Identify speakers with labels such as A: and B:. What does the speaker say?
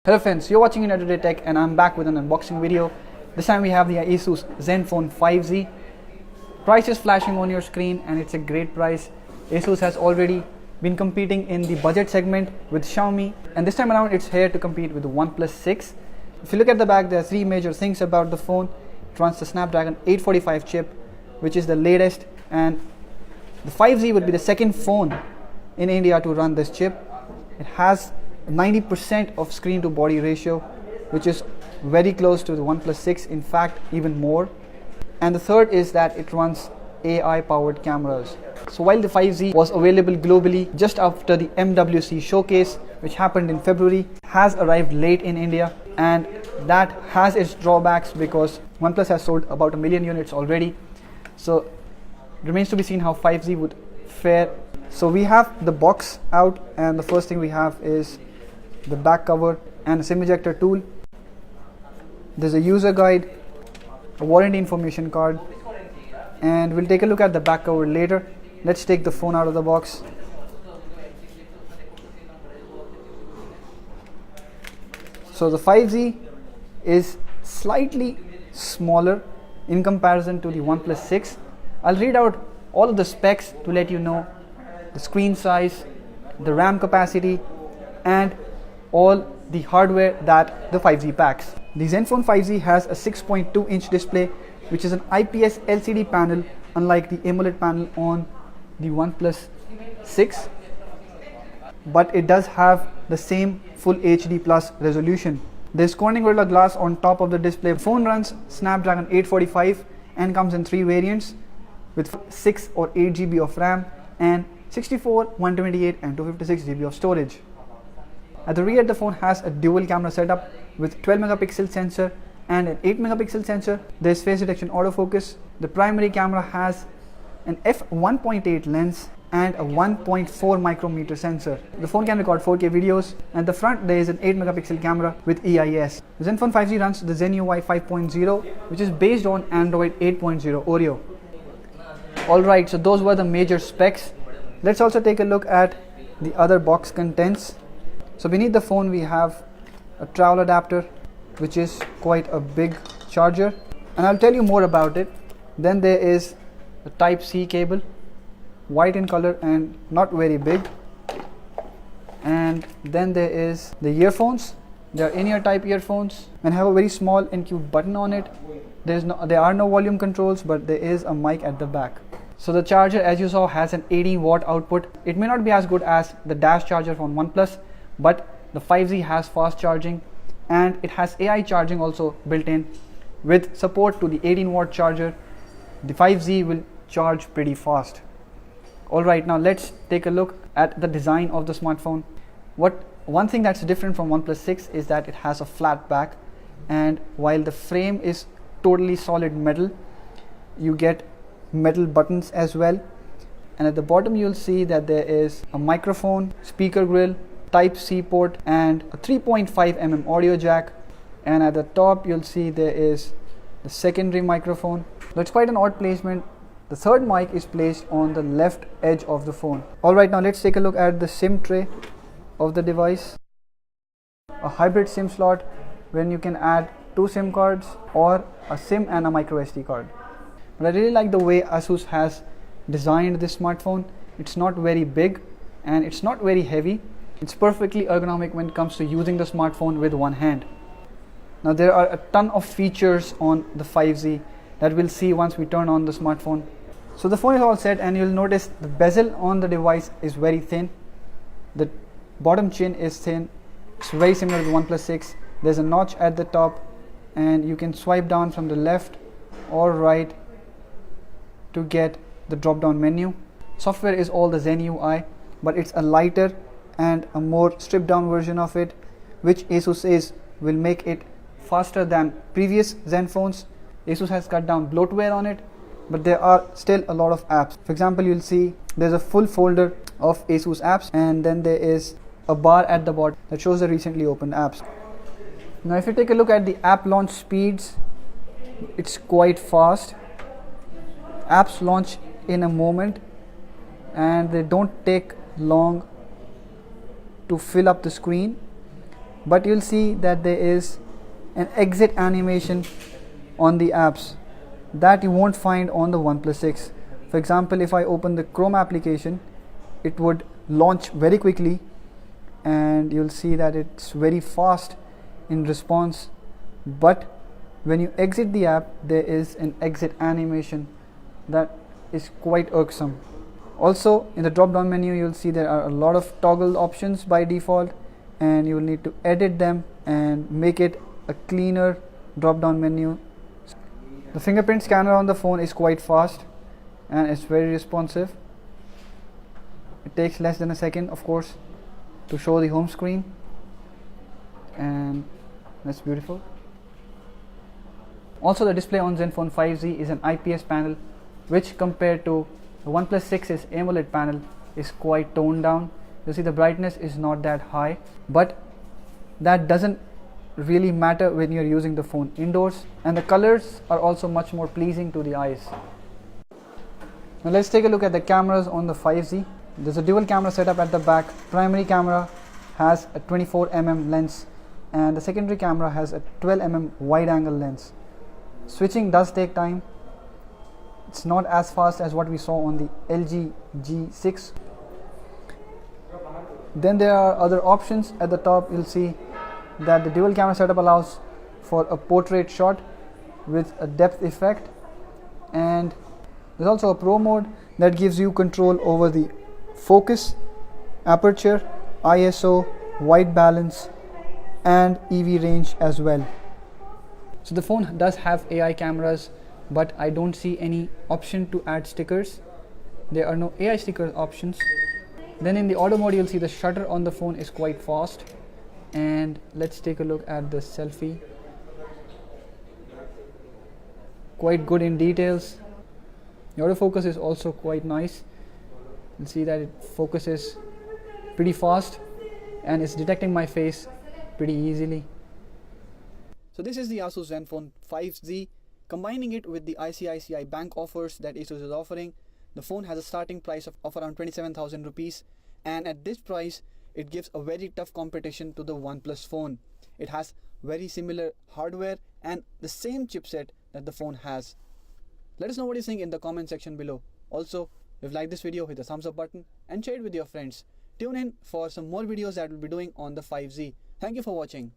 A: Hello friends, you're watching Today Tech and I'm back with an unboxing video. This time we have the Asus ZenFone 5Z. Price is flashing on your screen and it's a great price. Asus has already been competing in the budget segment with Xiaomi, and this time around it's here to compete with the OnePlus 6. If you look at the back, there are three major things about the phone. It runs the Snapdragon 845 chip, which is the latest, and the 5Z would be the second phone in India to run this chip. It has 90% of screen to body ratio, which is very close to the OnePlus 6, in fact even more. And the third is that it runs AI powered cameras. So while the 5Z was available globally just after the MWC showcase, which happened in February, has arrived late in India, and that has its drawbacks because OnePlus has sold about 1 million units already. So it remains to be seen how 5Z would fare. So we have the box out, and the first thing we have is the back cover and a SIM ejector tool. There's a user guide, a warranty information card, and we'll take a look at the back cover later. Let's take the phone out of the box. So the 5Z is slightly smaller in comparison to the OnePlus 6. I'll read out all of the specs to let you know the screen size, the RAM capacity, and all the hardware that the 5Z packs. The ZenFone 5Z has a 6.2-inch display, which is an IPS LCD panel, unlike the AMOLED panel on the OnePlus 6, but it does have the same full HD plus resolution. There's Corning Gorilla Glass on top of the display. The phone runs Snapdragon 845 and comes in three variants with 6 or 8 GB of RAM and 64, 128 and 256 GB of storage. At the rear, the phone has a dual camera setup with 12 megapixel sensor and an 8 megapixel sensor. There's face detection autofocus. The primary camera has an f1.8 lens and a 1.4 micrometer sensor. The phone can record 4K videos, and the front there is an 8 megapixel camera with EIS. The ZenFone 5Z runs the Zen UI 5.0, which is based on Android 8.0 Oreo. Alright, so those were the major specs. Let's also take a look at the other box contents. So beneath the phone we have a travel adapter, which is quite a big charger, and I'll tell you more about it. Then there is a Type-C cable, white in color and not very big. And then there is the earphones. They are in-ear type earphones and have a very small and cute button on it. There are no volume controls, but there is a mic at the back. So the charger, as you saw, has an 18-watt output. It may not be as good as the dash charger from OnePlus, but the 5Z has fast charging, and it has AI charging also built in. With support to the 18-watt charger, the 5Z will charge pretty fast. Alright, now let's take a look at the design of the smartphone. One thing that's different from OnePlus 6 is that it has a flat back, and while the frame is totally solid metal, you get metal buttons as well. And at the bottom you'll see that there is a microphone, speaker grill, Type-C port, and a 3.5mm audio jack. And at the top you'll see there is the secondary microphone. That's quite an odd placement. The third mic is placed on the left edge of the phone. Alright, now let's take a look at the SIM tray of the device. A hybrid SIM slot when you can add 2 SIM cards, or a SIM and a micro SD card. But I really like the way Asus has designed this smartphone. It's not very big and it's not very heavy. It's perfectly ergonomic when it comes to using the smartphone with one hand. Now there are a ton of features on the 5Z that we'll see once we turn on the smartphone. So the phone is all set, and you'll notice the bezel on the device is very thin. The bottom chin is thin. It's very similar to the OnePlus 6. There's a notch at the top, and you can swipe down from the left or right to get the drop down menu. Software is all the Zen UI, but it's a lighter and a more stripped down version of it, which Asus says will make it faster than previous Zen phones. Asus has cut down bloatware on it, but there are still a lot of apps. For example, you'll see there's a full folder of Asus apps, and then there is a bar at the bottom that shows the recently opened apps. Now if you take a look at the app launch speeds, it's quite fast. Apps launch in a moment and they don't take long to fill up the screen. but you'll see that there is an exit animation on the apps that you won't find on the OnePlus 6. For example, if I open the Chrome application, it would launch very quickly, and you'll see that it's very fast in response, but when you exit the app, there is an exit animation that is quite irksome. Also, in the drop down menu, you'll see there are a lot of toggle options by default, and you'll need to edit them and make it a cleaner drop down menu. The fingerprint scanner on the phone is quite fast and it's very responsive. It takes less than a second, of course, to show the home screen, and that's beautiful. Also, the display on ZenFone 5Z is an IPS panel, which compared to the OnePlus 6's AMOLED panel is quite toned down. You see the brightness is not that high, but that doesn't really matter when you're using the phone indoors, and the colors are also much more pleasing to the eyes. Now let's take a look at the cameras on the 5Z. There's a dual camera setup at the back. Primary camera has a 24mm lens, and the secondary camera has a 12mm wide angle lens. Switching does take time. It's not as fast as what we saw on the LG G6. Then there are other options. At the top, you'll see that the dual camera setup allows for a portrait shot with a depth effect, and there's also a pro mode that gives you control over the focus, aperture, ISO, white balance, and EV range as well. So the phone does have AI cameras, but I don't see any option to add stickers. There are no AI sticker options. Then in the auto mode, you'll see the shutter on the phone is quite fast. And let's take a look at the selfie. Quite good in details. The autofocus is also quite nice. You'll see that it focuses pretty fast and it's detecting my face pretty easily. So this is the Asus ZenFone 5Z. Combining it with the ICICI Bank offers that Asus is offering, the phone has a starting price of around 27,000 rupees, and at this price it gives a very tough competition to the OnePlus phone. It has very similar hardware and the same chipset that the phone has. Let us know what you think in the comment section below. Also, if you like this video, hit the thumbs up button and share it with your friends. Tune in for some more videos that we'll be doing on the 5Z. Thank you for watching.